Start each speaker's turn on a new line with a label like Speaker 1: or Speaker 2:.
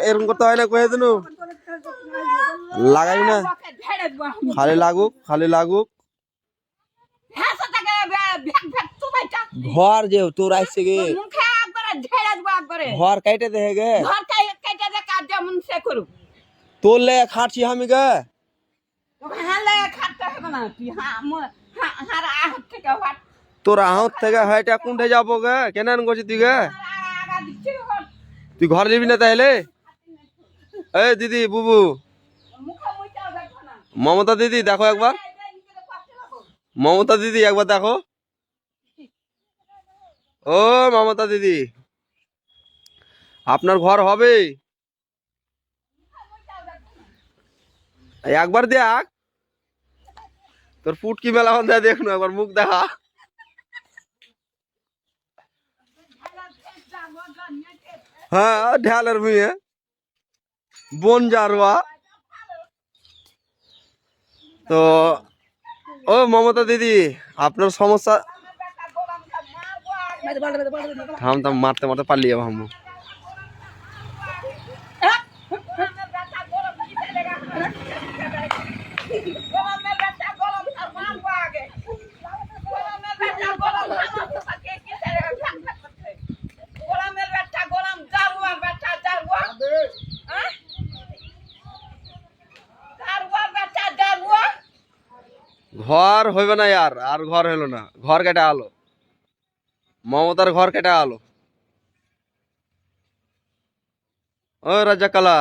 Speaker 1: এরকম করতে হয় না, কয়ে দিনু লাগাই না, খালি লাগুক খালি লাগুক। ঘর যে তোর আসছে গে, ঘর কাইটে দেখে গে, তোর লে খাটছি আমি গে, তোর আহত থেকে হয়টা কোনটা যাবো গে, কেন করছিস তুই গে? তুই ঘর যাবি না তাহলে? এই দিদি বুবু, মমতা দিদি দেখো একবার, মমতা দিদি একবার দেখো। ও মমতা দিদি, আপনার ঘর হবে? একবার দেখ, তোর পুটকি মেলা দেয়, দেখুন একবার মুখ দেখা। হ্যাঁ ঢেলের মেয়ে বন জারুয়া। তো ও মমতা দিদি, আপনার সমস্যা, থাম থাম, মারতে মারতে পালিয়ে যাবো হামু। ঘর হইবে না আর, আর ঘর হইলো না, ঘর কেটে আলো, মমতার ঘর কেটে আলো। ও রাজা কালা।